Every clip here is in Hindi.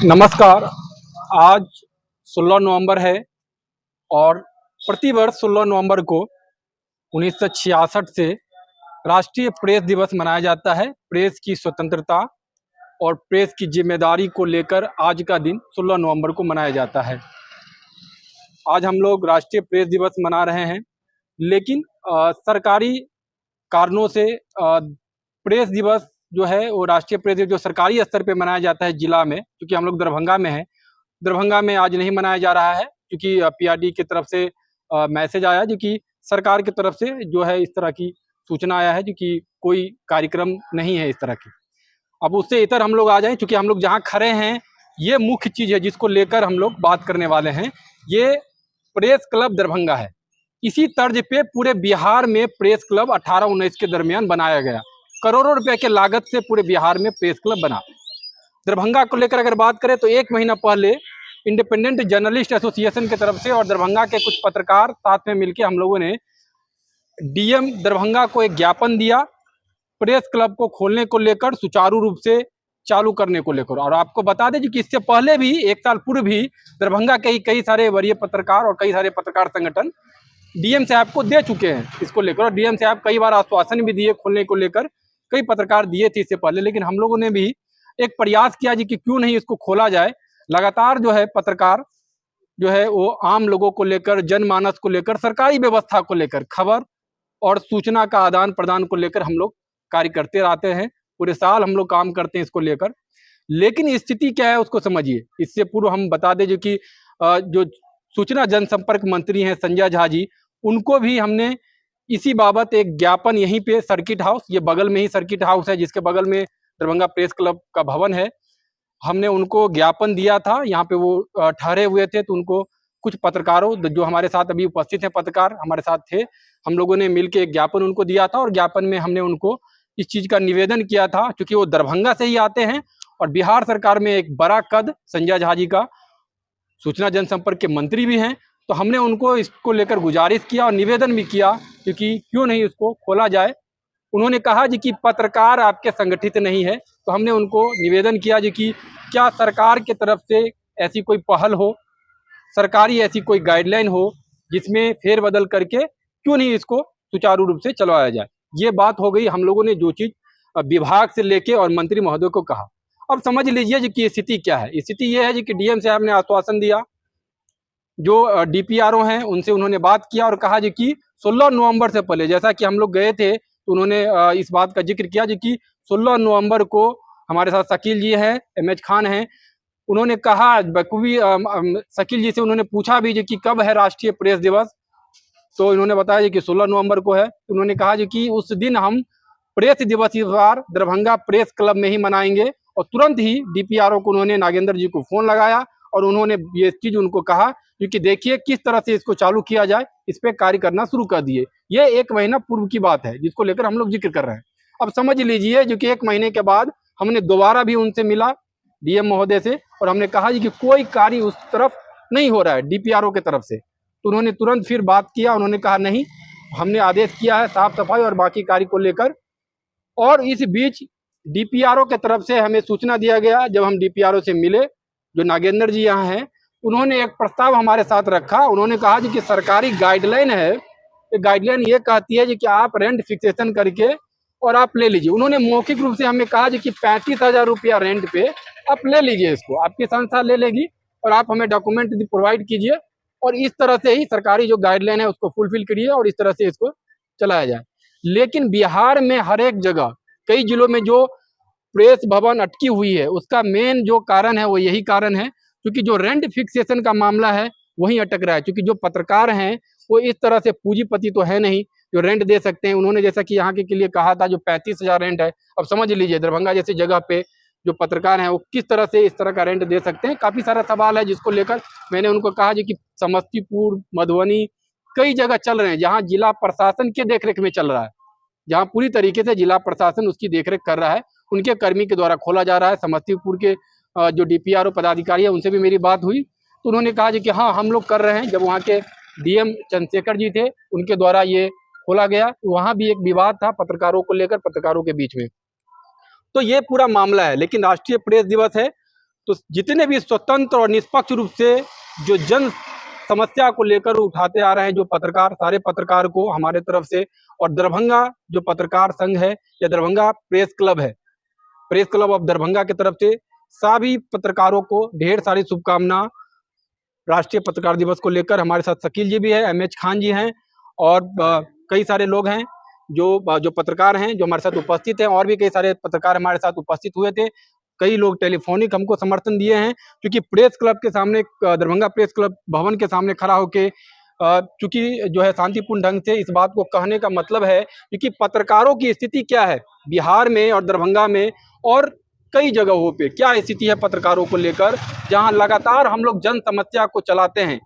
नमस्कार। आज 16 नवंबर है और प्रतिवर्ष 16 नवंबर को 1966 से राष्ट्रीय प्रेस दिवस मनाया जाता है। प्रेस की स्वतंत्रता और प्रेस की जिम्मेदारी को लेकर आज का दिन 16 नवंबर को मनाया जाता है। आज हम लोग राष्ट्रीय प्रेस दिवस मना रहे हैं, लेकिन सरकारी कारणों से प्रेस दिवस जो है वो राष्ट्रीय प्रेस दिवस जो सरकारी स्तर पे मनाया जाता है जिला में, क्योंकि हम लोग दरभंगा में हैं, दरभंगा में आज नहीं मनाया जा रहा है क्योंकि पीआरडी की तरफ से मैसेज आया जो कि सरकार की तरफ से जो है इस तरह की सूचना आया है जो कि कोई कार्यक्रम नहीं है इस तरह की। अब उससे इतर हम लोग आ जाएं, क्योंकि हम लोग जहाँ खड़े हैं ये मुख्य चीज़ है जिसको लेकर हम लोग बात करने वाले हैं। ये प्रेस क्लब दरभंगा है। इसी तर्ज पे पूरे बिहार में प्रेस क्लब 18-19 के दरमियान बनाया गया। करोड़ों रुपए के लागत से पूरे बिहार में प्रेस क्लब बना। दरभंगा को लेकर अगर बात करें तो 1 महीना पहले इंडिपेंडेंट जर्नलिस्ट एसोसिएशन की तरफ से और दरभंगा के कुछ पत्रकार साथ में मिलकर हम लोगों ने डीएम दरभंगा को एक ज्ञापन दिया प्रेस क्लब को खोलने को लेकर, सुचारू रूप से चालू करने को लेकर। और आपको बता दें कि इससे पहले भी 1 साल पूर्व भी दरभंगा के कई सारे वरीय पत्रकार और कई सारे पत्रकार संगठन डीएम साहब को दे चुके हैं इसको लेकर, और डीएम साहब कई बार आश्वासन भी दिए खोलने को लेकर, कई पत्रकार दिए थे इससे पहले। लेकिन हम लोगों ने भी एक प्रयास किया जी कि क्यों नहीं इसको खोला जाए। लगातार जो है पत्रकार जो है वो आम लोगों को लेकर, जनमानस को लेकर, सरकारी व्यवस्था को लेकर, खबर और सूचना का आदान प्रदान को लेकर हम लोग कार्य करते रहते हैं। पूरे साल हम लोग काम करते हैं इसको लेकर। लेकिन स्थिति क्या है उसको समझिए। इससे पूर्व हम बता दें जो कि जो सूचना जनसंपर्क मंत्री हैं संजय झा जी, उनको भी हमने इसी बाबत एक ज्ञापन यहीं पे सर्किट हाउस, ये बगल में ही सर्किट हाउस है जिसके बगल में दरभंगा प्रेस क्लब का भवन है, हमने उनको ज्ञापन दिया था। यहाँ पे वो ठहरे हुए थे, तो उनको कुछ पत्रकारों जो हमारे साथ अभी उपस्थित हैं, पत्रकार हमारे साथ थे, हम लोगों ने मिलकर एक ज्ञापन उनको दिया था। और ज्ञापन में हमने उनको इस चीज़ का निवेदन किया था, क्योंकि वो दरभंगा से ही आते हैं और बिहार सरकार में एक बड़ा कद संजय झा जी का सूचना जनसंपर्क के मंत्री भी हैं। तो हमने उनको इसको लेकर गुजारिश किया और निवेदन भी किया क्योंकि क्यों नहीं इसको खोला जाए। उन्होंने कहा जी कि पत्रकार आपके संगठित नहीं है। तो हमने उनको निवेदन किया जी कि क्या सरकार की तरफ से ऐसी कोई पहल हो, सरकारी ऐसी कोई गाइडलाइन हो जिसमें फेरबदल करके क्यों नहीं इसको सुचारू रूप से चलवाया जाए। ये बात हो गई हम लोगों ने जो चीज़ विभाग से लेके और मंत्री महोदय को कहा। अब समझ लीजिए जी कि स्थिति क्या है। स्थिति ये है जी कि डीएम साहब ने आश्वासन दिया, जो डीपीआरओ हैं उनसे उन्होंने बात किया और कहा जी कि 16 नवंबर से पहले, जैसा कि हम लोग गए थे तो उन्होंने इस बात का जिक्र किया जी कि 16 नवंबर को हमारे साथ शकील जी हैं, एमएच खान हैं, उन्होंने कहा बखूबी शकील जी से उन्होंने पूछा भी जी कि कब है राष्ट्रीय प्रेस दिवस, तो इन्होंने बताया जी कि 16 नवंबर को है। उन्होंने कहा जी कि उस दिन हम प्रेस दिवस इस बार दरभंगा प्रेस क्लब में ही मनाएंगे। और तुरंत ही डीपीआरओ को उन्होंने नागेंद्र जी को फ़ोन लगाया और उन्होंने ये चीज़ उनको कहा क्योंकि देखिए किस तरह से इसको चालू किया जाए, इस पर कार्य करना शुरू कर दिए। ये 1 महीना पूर्व की बात है जिसको लेकर हम लोग जिक्र कर रहे हैं। अब समझ लीजिए जो कि 1 महीने के बाद हमने दोबारा भी उनसे मिला डीएम महोदय से और हमने कहा जी कि कोई कार्य उस तरफ नहीं हो रहा है डीपीआरओ की तरफ से। तो उन्होंने तुरंत फिर बात किया, उन्होंने कहा नहीं, हमने आदेश किया है साफ सफाई और बाकी कार्य को लेकर। और इस बीच डीपीआरओ की तरफ से हमें सूचना दिया गया, जब हम डीपीआरओ से मिले जो नागेंद्र जी यहाँ हैं, उन्होंने एक प्रस्ताव हमारे साथ रखा। उन्होंने कहा जी कि सरकारी गाइडलाइन है, ये गाइडलाइन ये कहती है जी कि आप रेंट फिक्सेशन करके और आप ले लीजिए। उन्होंने मौखिक रूप से हमें कहा जी कि 35,000 रुपया रेंट पे आप ले लीजिए, इसको आपकी संस्था ले लेगी और आप हमें डॉक्यूमेंट प्रोवाइड कीजिए और इस तरह से ही सरकारी जो गाइडलाइन है उसको फुलफिल करिए और इस तरह से इसको चलाया जाए। लेकिन बिहार में हर एक जगह कई जिलों में जो प्रेस भवन अटकी हुई है उसका मेन जो कारण है वो यही कारण है, क्योंकि जो रेंट फिक्सेशन का मामला है वहीं अटक रहा है। क्योंकि जो पत्रकार हैं वो इस तरह से पूंजीपति तो है नहीं जो रेंट दे सकते हैं। उन्होंने जैसा कि यहाँ के लिए कहा था जो 35,000 रेंट है, अब समझ लीजिए दरभंगा जैसी जगह पे जो पत्रकार हैं वो किस तरह से इस तरह का रेंट दे सकते हैं। काफ़ी सारा सवाल है जिसको लेकर मैंने उनको कहा जी कि समस्तीपुर, मधुबनी कई जगह चल रहे हैं जहाँ जिला प्रशासन के देखरेख में चल रहा है, जहाँ पूरी तरीके से जिला प्रशासन उसकी देखरेख कर रहा है, उनके कर्मी के द्वारा खोला जा रहा है। समस्तीपुर के जो डीपीआरओ पदाधिकारी है उनसे भी मेरी बात हुई तो उन्होंने कहा जी कि हाँ हम लोग कर रहे हैं। जब वहाँ के डीएम चंद्रशेखर जी थे उनके द्वारा ये खोला गया, तो वहाँ भी एक विवाद था पत्रकारों को लेकर, पत्रकारों के बीच में। तो ये पूरा मामला है। लेकिन राष्ट्रीय प्रेस दिवस है तो जितने भी स्वतंत्र और निष्पक्ष रूप से जो जन समस्या को लेकर उठाते आ रहे हैं जो पत्रकार, सारे पत्रकार को हमारे तरफ से, और दरभंगा जो पत्रकार संघ है या दरभंगा प्रेस क्लब है, प्रेस क्लब ऑफ दरभंगा की तरफ से सभी पत्रकारों को ढेर सारी शुभकामना। राष्ट्रीय पत्रकार दिवस को लेकर हमारे साथ शकील जी भी है, एमएच खान जी हैं, और कई सारे लोग हैं जो पत्रकार हैं जो हमारे साथ उपस्थित हैं, और भी कई सारे पत्रकार हमारे साथ उपस्थित हुए थे। कई लोग टेलीफोनिक हमको समर्थन दिए हैं, क्योंकि प्रेस क्लब के सामने, दरभंगा प्रेस क्लब भवन के सामने खड़ा होके, चूंकि जो है शांतिपूर्ण ढंग से इस बात को कहने का मतलब है, क्योंकि पत्रकारों की स्थिति क्या है बिहार में और दरभंगा में और कई जगहों पे क्या स्थिति है पत्रकारों को लेकर, जहां लगातार हम लोग जन समस्या को चलाते हैं,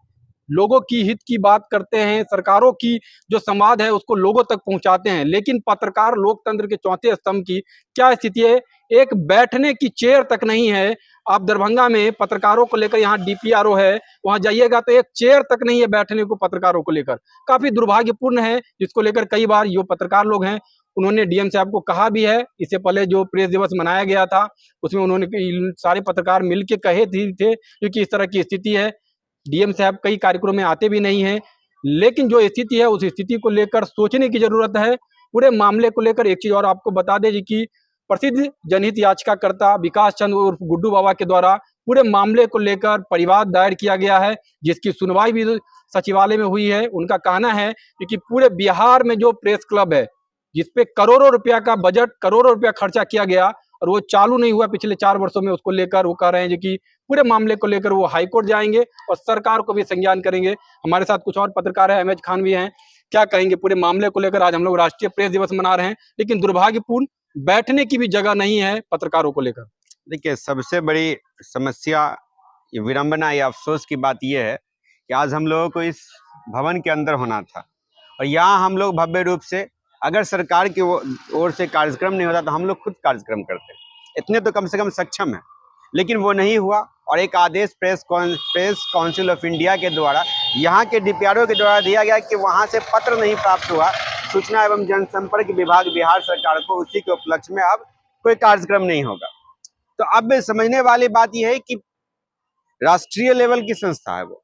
लोगों की हित की बात करते हैं, सरकारों की जो संवाद है उसको लोगों तक पहुंचाते हैं, लेकिन पत्रकार लोकतंत्र के चौथे स्तंभ की क्या स्थिति है, एक बैठने की चेयर तक नहीं है। आप दरभंगा में पत्रकारों को लेकर, यहाँ डीपीआरओ है, वहां जाइएगा तो एक चेयर तक नहीं है बैठने को पत्रकारों को लेकर। काफी दुर्भाग्यपूर्ण है, जिसको लेकर कई बार जो पत्रकार लोग हैं उन्होंने डीएम साहब को कहा भी है। इससे पहले जो प्रेस दिवस मनाया गया था उसमें उन्होंने सारे पत्रकार मिलकर कहे थे क्योंकि इस तरह की स्थिति है। डीएम साहब कई कार्यक्रमों में आते भी नहीं हैं, लेकिन जो स्थिति है उस स्थिति को लेकर सोचने की जरूरत है। पूरे मामले को लेकर एक चीज और आपको बता दें कि प्रसिद्ध जनहित याचिकाकर्ता विकास चंद्र उर्फ गुड्डू बाबा के द्वारा पूरे मामले को लेकर परिवाद दायर किया गया है, जिसकी सुनवाई भी सचिवालय में हुई है। उनका कहना है कि पूरे बिहार में जो प्रेस क्लब है जिसपे करोड़ों रुपया का बजट, करोड़ों रुपया खर्चा किया गया और वो चालू नहीं हुआ पिछले 4 वर्षों में, उसको लेकर वो कह रहे हैं कि पूरे मामले को लेकर वो हाईकोर्ट जाएंगे और सरकार को भी संज्ञान करेंगे। हमारे साथ कुछ और पत्रकार हैं, एमएच खान भी हैं, क्या कहेंगे पूरे मामले को लेकर? आज हम लोग राष्ट्रीय प्रेस दिवस मना रहे हैं, लेकिन दुर्भाग्यपूर्ण बैठने की भी जगह नहीं है पत्रकारों को लेकर। देखिए, सबसे बड़ी समस्या, विडंबना या अफसोस की बात यह है कि आज हम लोगों को इस भवन के अंदर होना था और यहाँ हम लोग भव्य रूप से, अगर सरकार की ओर से कार्यक्रम नहीं होता तो हम लोग खुद कार्यक्रम करते, इतने तो कम से कम सक्षम है, लेकिन वो नहीं हुआ। और एक आदेश प्रेस काउंसिल ऑफ इंडिया के द्वारा, यहाँ के डीपीआरओ के द्वारा दिया गया कि वहाँ से पत्र नहीं प्राप्त हुआ सूचना एवं जनसंपर्क विभाग बिहार सरकार को, उसी के उपलक्ष्य में अब कोई कार्यक्रम नहीं होगा। तो अब समझने वाली बात यह है कि राष्ट्रीय लेवल की संस्था है वो,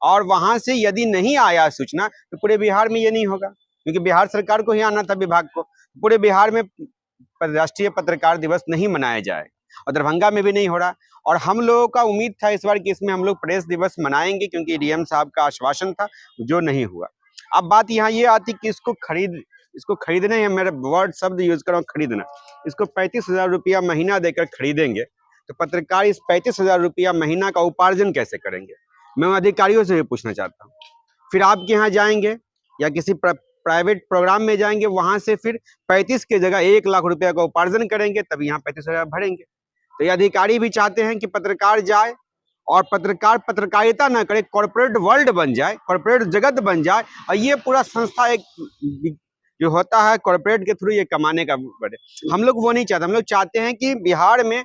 और वहां से यदि नहीं आया सूचना तो पूरे बिहार में ये नहीं होगा, क्योंकि बिहार सरकार को ही आना था, विभाग को। पूरे बिहार में राष्ट्रीय पत्रकार दिवस नहीं मनाया जाए और दरभंगा में भी नहीं हो रहा। और हम लोगों का उम्मीद था इस बार कि इसमें हम लोग प्रेस दिवस मनाएंगे, क्योंकि डीएम साहब का आश्वासन था, जो नहीं हुआ। अब बात यहाँ ये आती कि इसको खरीदने है, मेरा वर्ड शब्द यूज कर रहा हूँ, खरीदना। इसको 35,000 रुपया महीना देकर खरीदेंगे तो पत्रकार इस 35,000 रुपया महीना का उपार्जन कैसे करेंगे? मैं अधिकारियों से भी पूछना चाहता हूँ। फिर आपके यहाँ जाएंगे या किसी प्राइवेट प्रोग्राम में जाएंगे, वहां से फिर 35 की जगह 1 लाख रुपया का उपार्जन करेंगे, तब यहाँ 35,000 भरेंगे। तो ये अधिकारी भी चाहते हैं कि पत्रकार जाए और पत्रकार पत्रकारिता ना करे, कॉर्पोरेट वर्ल्ड बन जाए, कॉर्पोरेट जगत बन जाए, और ये पूरा संस्था एक जो होता है कॉर्पोरेट के थ्रू ये कमाने का बढ़े। हम लोग वो नहीं चाहते। हम लोग चाहते हैं कि बिहार में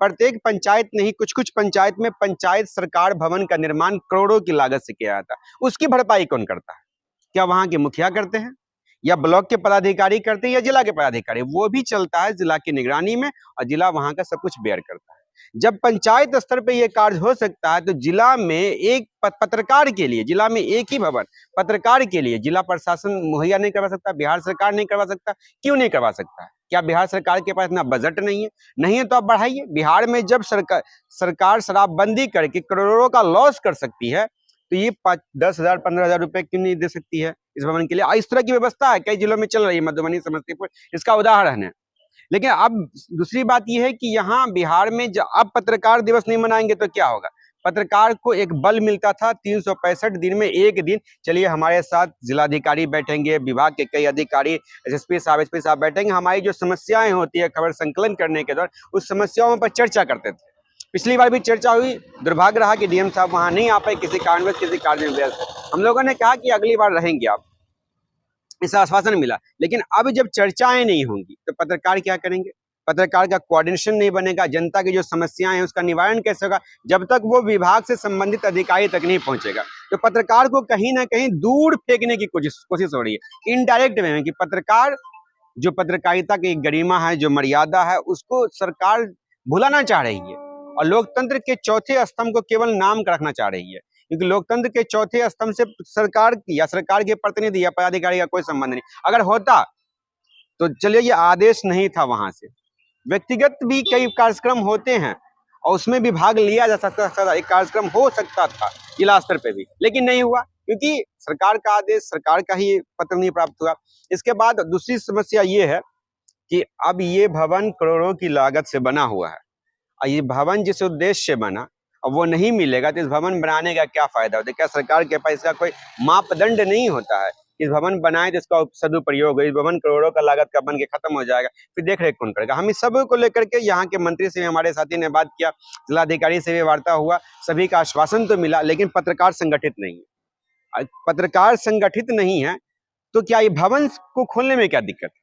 प्रत्येक पंचायत नहीं, कुछ कुछ पंचायत में पंचायत सरकार भवन का निर्माण करोड़ों की लागत से किया जाता है। उसकी भरपाई कौन करता है? क्या वहां के मुखिया करते हैं, या ब्लॉक के पदाधिकारी करते हैं, या जिला के पदाधिकारी? वो भी चलता है जिला की निगरानी में और जिला वहां का सब कुछ बेयर करता है। जब पंचायत स्तर पे ये कार्य हो सकता है तो जिला में एक पत्रकार के लिए, जिला में एक ही भवन पत्रकार के लिए जिला प्रशासन मुहैया नहीं करवा सकता, बिहार सरकार नहीं करवा सकता। क्यों नहीं करवा सकता है? क्या बिहार सरकार के पास इतना बजट नहीं है? नहीं है तो आप बढ़ाइए। बिहार में जब सरकार शराबबंदी करके करोड़ों का लॉस कर सकती है तो ये 10,000 15,000 रुपए क्यों नहीं दे सकती है इस भवन के लिए? इस तरह की व्यवस्था है, कई जिलों में चल रही है, मधुबनी, समस्तीपुर इसका उदाहरण है। लेकिन अब दूसरी बात यह है कि यहाँ बिहार में अब पत्रकार दिवस नहीं मनाएंगे तो क्या होगा? पत्रकार को एक बल मिलता था 365 दिन में एक दिन, चलिए हमारे साथ जिलाधिकारी बैठेंगे, विभाग के कई अधिकारी, एसएसपी साहब, एसपी साहब बैठेंगे, हमारी जो समस्याएं होती है खबर संकलन करने के दौरान उस समस्याओं पर चर्चा करते थे। पिछली बार भी चर्चा हुई, दुर्भाग्य रहा कि डीएम साहब वहां नहीं आ पाए, किसी कारणवश किसी कार्य में व्यस्त। हम लोगों ने कहा कि अगली बार रहेंगे आप, इसका आश्वासन मिला। लेकिन अब जब चर्चाएं नहीं होंगी तो पत्रकार क्या करेंगे? पत्रकार का कोऑर्डिनेशन नहीं बनेगा, जनता की जो समस्याएं हैं उसका निवारण कैसे होगा जब तक वो विभाग से संबंधित अधिकारी तक नहीं पहुंचेगा? तो पत्रकार को कहीं ना कहीं दूर फेंकने की कोशिश हो रही है, इनडायरेक्ट वे में, कि पत्रकार जो पत्रकारिता की गरिमा है, जो मर्यादा है, उसको सरकार भुलाना चाह रही है। और लोकतंत्र के चौथे स्तंभ को केवल नाम का रखना चाह रही है, क्योंकि लोकतंत्र के चौथे स्तंभ से सरकार के प्रतिनिधि या पदाधिकारी का कोई संबंध नहीं। अगर होता तो चलिए, ये आदेश नहीं था वहां से, व्यक्तिगत भी कई कार्यक्रम होते हैं और उसमें भी भाग लिया जा सकता था, एक कार्यक्रम हो सकता था जिला स्तर पे भी, लेकिन नहीं हुआ क्योंकि सरकार का आदेश, सरकार का ही पत्र नहीं प्राप्त हुआ। इसके बाद दूसरी समस्या ये है कि अब ये भवन करोड़ों की लागत से बना हुआ है और ये भवन जिस उद्देश्य से बना अब वो नहीं मिलेगा तो इस भवन बनाने का क्या फायदा होता है? क्या सरकार के पास इसका कोई मापदंड नहीं होता है? इस भवन बनाए तो इसका सदुपयोग है, इस भवन करोड़ों का लागत का बन के खत्म हो जाएगा, फिर देख रेख कौन करेगा? हम इस सब को लेकर के यहाँ के मंत्री से भी हमारे साथी ने बात किया, जिलाधिकारी से भी वार्ता हुआ, सभी का आश्वासन तो मिला, लेकिन पत्रकार संगठित नहीं है। पत्रकार संगठित नहीं है तो क्या ये भवन को खोलने में क्या दिक्कत है?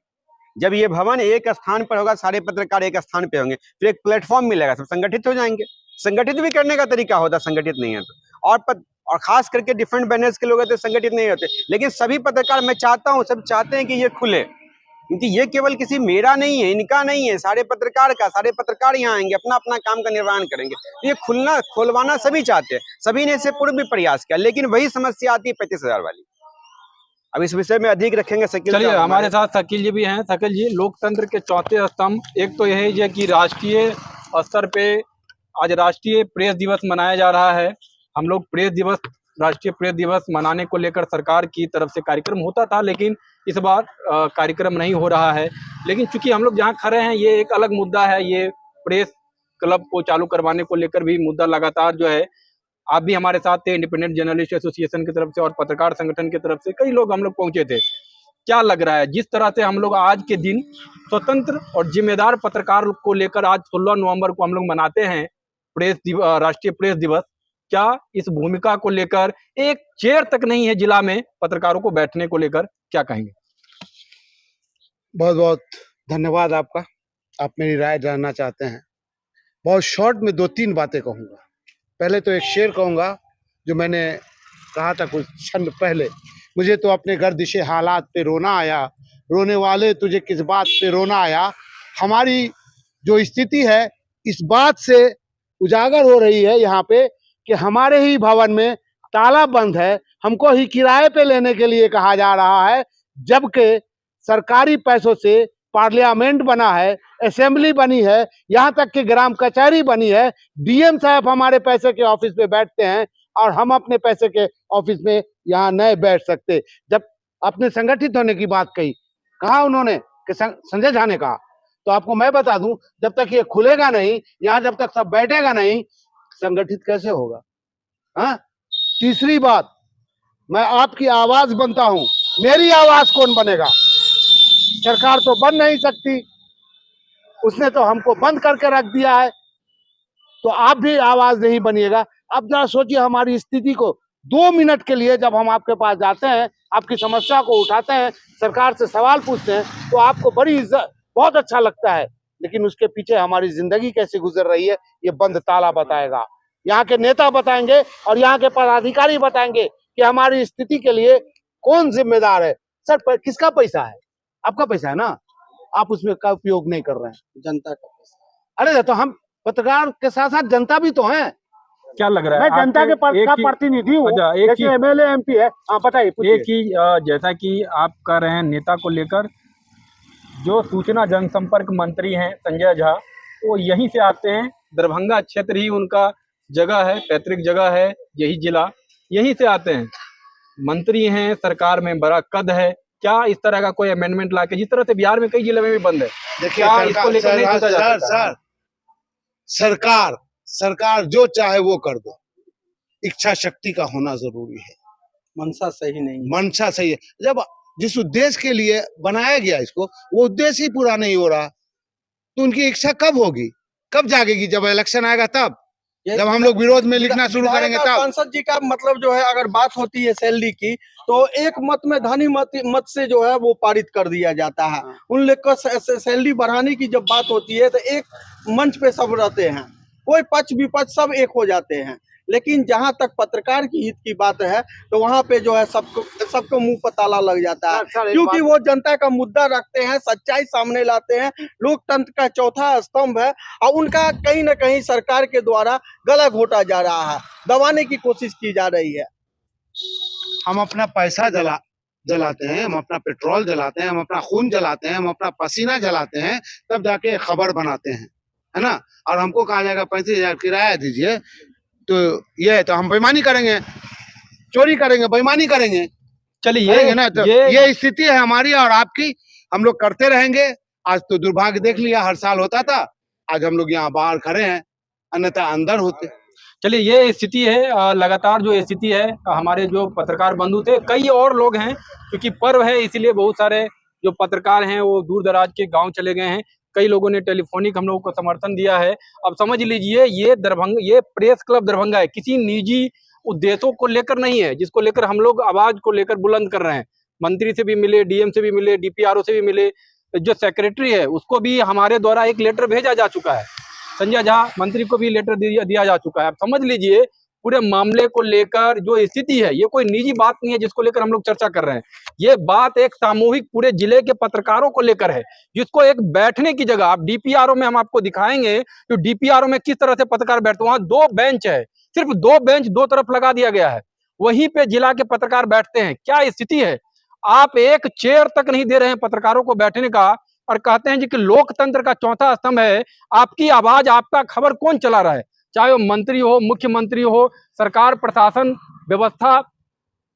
जब ये भवन एक स्थान पर होगा, सारे पत्रकार एक स्थान पे होंगे, फिर एक प्लेटफॉर्म मिलेगा, सब संगठित हो जाएंगे। संगठित भी करने का तरीका होता, संगठित नहीं है तो, और खास करके डिफरेंट बैनर्स के लोग होते संगठित नहीं होते। लेकिन सभी पत्रकार, मैं चाहता हूं, सब चाहते हैं कि ये खुले, क्योंकि ये केवल किसी मेरा नहीं है, इनका नहीं है, सारे पत्रकार का, सारे पत्रकार यहाँ आएंगे, अपना अपना काम का निर्वहन करेंगे। ये खोलवाना सभी चाहते हैं, सभी ने इससे पूर्व भी प्रयास किया, लेकिन वही समस्या आती है 35,000 वाली। अब इस विषय में अधिक रखेंगे शकील। चलिए, हमारे साथ शकील जी भी हैं। शकील जी, लोकतंत्र के चौथे स्तंभ एक तो यही है कि राष्ट्रीय स्तर पे आज राष्ट्रीय प्रेस दिवस मनाया जा रहा है। हम लोग राष्ट्रीय प्रेस दिवस मनाने को लेकर सरकार की तरफ से कार्यक्रम होता था, लेकिन इस बार कार्यक्रम नहीं हो रहा है। लेकिन चूंकि हम लोग जहाँ खड़े हैं ये एक अलग मुद्दा है, ये प्रेस क्लब को चालू करवाने को लेकर भी मुद्दा लगातार जो है, आप भी हमारे साथ थे, इंडिपेंडेंट जर्नलिस्ट एसोसिएशन की तरफ से और पत्रकार संगठन की तरफ से कई लोग हम लोग पहुंचे थे। क्या लग रहा है, जिस तरह से हम लोग आज के दिन स्वतंत्र और जिम्मेदार पत्रकार को लेकर आज 16 नवंबर को हम लोग मनाते हैं राष्ट्रीय प्रेस दिवस, क्या इस भूमिका को लेकर एक चेयर तक नहीं है जिला में पत्रकारों को बैठने को लेकर, क्या कहेंगे? बहुत बहुत धन्यवाद आपका। आप मेरी राय जानना चाहते हैं। बहुत शॉर्ट में 2-3 बातें कहूँगा। पहले तो एक शेर कहूँगा जो मैंने कहा था कुछ क्षण पहले, मुझे तो अपने गर्दिशे हालात पे रोना आया, रोने वाले तुझे किस बात पे रोना आया। हमारी जो स्थिति है इस बात से उजागर हो रही है यहाँ पे कि हमारे ही भवन में ताला बंद है, हमको ही किराए पे लेने के लिए कहा जा रहा है, जबकि सरकारी पैसों से पार्लियामेंट बना है, असेंबली बनी है, यहाँ तक कि ग्राम कचहरी बनी है। डीएम साहब हमारे पैसे के ऑफिस में बैठते हैं और हम अपने पैसे के ऑफिस में यहाँ नहीं बैठ सकते। जब अपने संगठित होने की बात कहा उन्होंने कि संजय झा ने कहा, तो आपको मैं बता दूं, जब तक ये खुलेगा नहीं, यहाँ जब तक सब बैठेगा नहीं, संगठित कैसे होगा? हाँ। तीसरी बात, मैं आपकी आवाज बनता हूं, मेरी आवाज कौन बनेगा? सरकार तो बन नहीं सकती, उसने तो हमको बंद करके रख दिया है, तो आप भी आवाज नहीं बनिएगा। अब जरा सोचिए हमारी स्थिति को। 2 मिनट के लिए जब हम आपके पास जाते हैं, आपकी समस्या को उठाते हैं, सरकार से सवाल पूछते हैं, तो आपको बहुत अच्छा लगता है, लेकिन उसके पीछे हमारी जिंदगी कैसे गुजर रही है ये बंद ताला बताएगा। यहाँ के नेता बताएंगे और यहाँ के पदाधिकारी बताएंगे कि हमारी स्थिति के लिए कौन जिम्मेदार है। सर, किसका पैसा है? आपका पैसा है ना, आप उसमें का उपयोग नहीं कर रहे हैं, जनता का पैसा। अरे तो हम पत्रकार के साथ साथ जनता भी तो हैं। क्या लग रहा है? मैं जनता के प्रतिनिधि हूँ, जैसे एमएलए एमपी है। हाँ बताइए। एक ही जैसा कि आप कह रहे हैं नेता को लेकर, जो सूचना जनसंपर्क मंत्री हैं संजय झा, वो यहीं से आते हैं, दरभंगा क्षेत्र ही उनका जगह है, पैतृक जगह है, यही जिला, यहीं से आते हैं, मंत्री हैं, सरकार में बड़ा कद है। क्या इस तरह का कोई अमेंडमेंट लाके, जिस तरह से बिहार में कई जिले में भी बंद है, क्या इसको लेकर नहीं सोचा जा सकता? सरकार जो चाहे वो कर दो, इच्छा शक्ति का होना जरूरी है। मनसा सही नहीं, मनसा सही है। जब जिस उद्देश्य के लिए बनाया गया इसको, वो उद्देश्य ही पूरा नहीं हो रहा, तो उनकी इच्छा कब होगी, कब जागेगी? जब इलेक्शन आएगा तब, जब हम लोग विरोध में लिखना शुरू करेंगे तब। सांसद जी का मतलब जो है, अगर बात होती है सैलरी की, तो एक मत में धनी मत से जो है वो पारित कर दिया जाता है। उन लोग को सैलरी बढ़ाने की जब बात होती है तो एक मंच पे सब रहते हैं, कोई पक्ष विपक्ष सब एक हो जाते हैं, लेकिन जहां तक पत्रकार की हित की बात है तो वहां पे जो है सबको मुंह पर ताला लग जाता है, क्योंकि वो जनता का मुद्दा रखते हैं, सच्चाई सामने लाते हैं, लोकतंत्र का चौथा स्तंभ है और उनका कहीं ना कहीं सरकार के द्वारा गला घोटा जा रहा है, दबाने की कोशिश की जा रही है। हम अपना पैसा जलाते हैं, हम अपना पेट्रोल जलाते हैं, हम अपना खून जलाते हैं, हम अपना पसीना जलाते हैं, तब जाके खबर बनाते हैं, है ना। और हमको कहा जाएगा 35,000 किराया दीजिए, तो ये तो हम बेईमानी करेंगे, चोरी करेंगे, बेईमानी करेंगे, चलिए ना। तो ये स्थिति है हमारी और आपकी, हम लोग करते रहेंगे। आज तो दुर्भाग्य देख लिया, हर साल होता था, आज हम लोग यहाँ बाहर खड़े हैं, अन्यथा अंदर होते। चलिए ये स्थिति है, लगातार जो स्थिति है, हमारे जो पत्रकार बंधु थे, कई और लोग हैं, क्योंकि पर्व है इसलिए बहुत सारे जो पत्रकार हैं वो दूर दराज के गांव चले गए हैं। कई लोगों ने टेलीफोनिक हम लोगों को समर्थन दिया है। अब समझ लीजिए ये प्रेस क्लब दरभंगा है, किसी निजी उद्देश्यों को लेकर नहीं है, जिसको लेकर हम लोग आवाज को लेकर बुलंद कर रहे हैं। मंत्री से भी मिले, डीएम से भी मिले, डीपीआरओ से भी मिले, जो सेक्रेटरी है उसको भी हमारे द्वारा एक लेटर भेजा जा चुका है, संजय झा मंत्री को भी लेटर दिया जा चुका है। आप समझ लीजिए पूरे मामले को लेकर जो स्थिति है, ये कोई निजी बात नहीं है जिसको लेकर हम लोग चर्चा कर रहे हैं। ये बात एक सामूहिक पूरे जिले के पत्रकारों को लेकर है, जिसको एक बैठने की जगह, आप डीपीआरओ में हम आपको दिखाएंगे तो डीपीआरओ में किस तरह से पत्रकार बैठते हैं। वहां 2 बेंच है, सिर्फ 2 बेंच 2 तरफ लगा दिया गया है, वहीं पे जिला के पत्रकार बैठते हैं। क्या स्थिति है, आप एक चेयर तक नहीं दे रहे हैं पत्रकारों को बैठने का, और कहते हैं जी कि लोकतंत्र का चौथा स्तंभ है, आपकी आवाज, आपका खबर कौन चला रहा है, चाहे वो मंत्री हो, मुख्यमंत्री हो, सरकार, प्रशासन, व्यवस्था,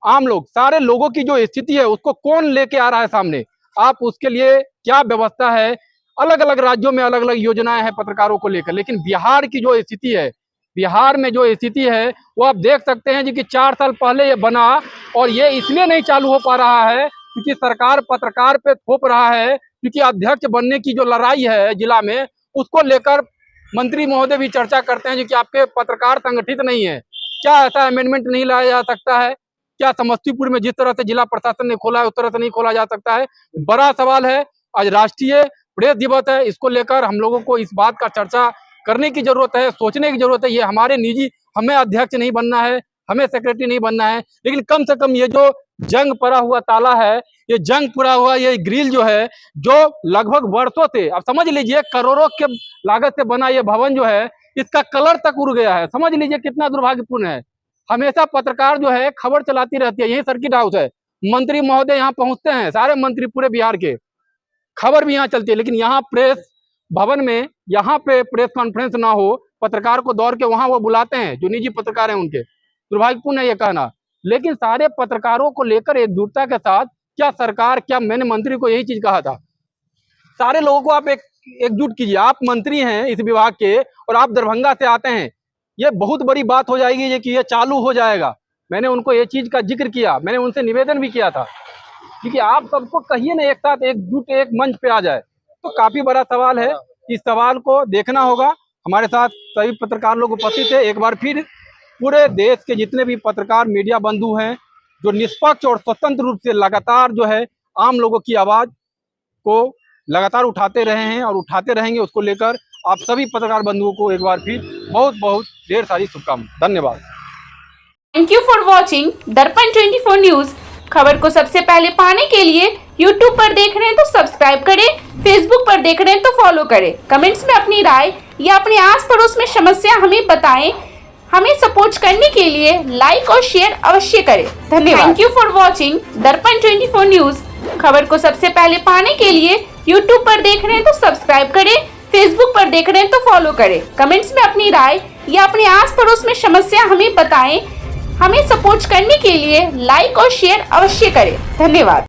आम लोग, सारे लोगों की जो स्थिति है उसको कौन लेके आ रहा है सामने। आप उसके लिए क्या व्यवस्था है, अलग अलग राज्यों में अलग अलग योजनाएं हैं पत्रकारों को लेकर, लेकिन बिहार की जो स्थिति है, बिहार में जो स्थिति है वो आप देख सकते हैं जी कि 4 साल पहले ये बना, और ये इसलिए नहीं चालू हो पा रहा है क्योंकि सरकार पत्रकार पे थोप रहा है, क्योंकि अध्यक्ष बनने की जो लड़ाई है जिला में, उसको लेकर मंत्री महोदय भी चर्चा करते हैं कि आपके पत्रकार संगठित नहीं है। क्या ऐसा अमेंडमेंट नहीं लाया जा सकता है? क्या समस्तीपुर में जिस तरह से जिला प्रशासन ने खोला है उस तरह से नहीं खोला जा सकता है? बड़ा सवाल है। आज राष्ट्रीय प्रेस दिवस है, इसको लेकर हम लोगों को इस बात का चर्चा करने की जरूरत है, सोचने की जरूरत है। ये हमारे निजी, हमें अध्यक्ष नहीं बनना है, हमें सेक्रेटरी नहीं बनना है, लेकिन कम से कम ये जो जंग पड़ा हुआ ताला है, ये जंग पूरा हुआ, ये ग्रिल जो है, जो लगभग वर्षों से, अब समझ लीजिए करोड़ों के लागत से बना ये भवन जो है, इसका कलर तक उड़ गया है। समझ लीजिए कितना दुर्भाग्यपूर्ण है। हमेशा पत्रकार जो है खबर चलाती रहती है, यही सर्किट हाउस है, मंत्री महोदय यहाँ पहुंचते हैं, सारे मंत्री पूरे बिहार के, खबर भी यहाँ चलती है, लेकिन यहाँ प्रेस भवन में, यहाँ पे प्रेस कॉन्फ्रेंस ना हो, पत्रकार को दौड़ के वहां वो बुलाते हैं जो निजी पत्रकार हैं उनके। दुर्भाग्यपूर्ण है ये कहना, लेकिन सारे पत्रकारों को लेकर एकजुटता के साथ, क्या सरकार, क्या मैंने मंत्री को यही चीज कहा था, सारे लोगों को आप एकजुट कीजिए। आप मंत्री हैं इस विभाग के और आप दरभंगा से आते हैं, ये बहुत बड़ी बात हो जाएगी ये कि ये चालू हो जाएगा। मैंने उनको ये चीज का जिक्र किया, मैंने उनसे निवेदन भी किया था, क्योंकि आप सबको कहिए ना एक साथ एकजुट एक मंच पे आ जाए। तो काफी बड़ा सवाल है, इस सवाल को देखना होगा। हमारे साथ सभी पत्रकार लोग उपस्थित है। एक बार फिर पूरे देश के जितने भी पत्रकार मीडिया बंधु हैं, जो निष्पक्ष और स्वतंत्र रूप से लगातार जो है आम लोगों की आवाज को लगातार उठाते रहे हैं और उठाते रहेंगे, उसको लेकर आप सभी पत्रकार बंधुओं को एक बार फिर बहुत बहुत ढेर सारी शुभकामनाएं। धन्यवाद। थैंक यू फॉर वॉचिंग दर्पण 24 न्यूज। खबर को सबसे पहले पाने के लिए YouTube पर देख रहे हैं तो सब्सक्राइब करें, Facebook पर देख रहे हैं तो फॉलो करें। कमेंट्स में अपनी राय या अपने आस पड़ोस में समस्या हमें बताएं। हमें सपोर्ट करने के लिए लाइक और शेयर अवश्य करें। धन्यवाद। थैंक यू फॉर वॉचिंग दर्पण 24 न्यूज। खबर को सबसे पहले पाने के लिए YouTube पर देख रहे हैं तो सब्सक्राइब करें, Facebook पर देख रहे हैं तो फॉलो करें। कमेंट्स में अपनी राय या अपने आस पड़ोस में समस्या हमें बताएं। हमें सपोर्ट करने के लिए लाइक और शेयर अवश्य करें। धन्यवाद।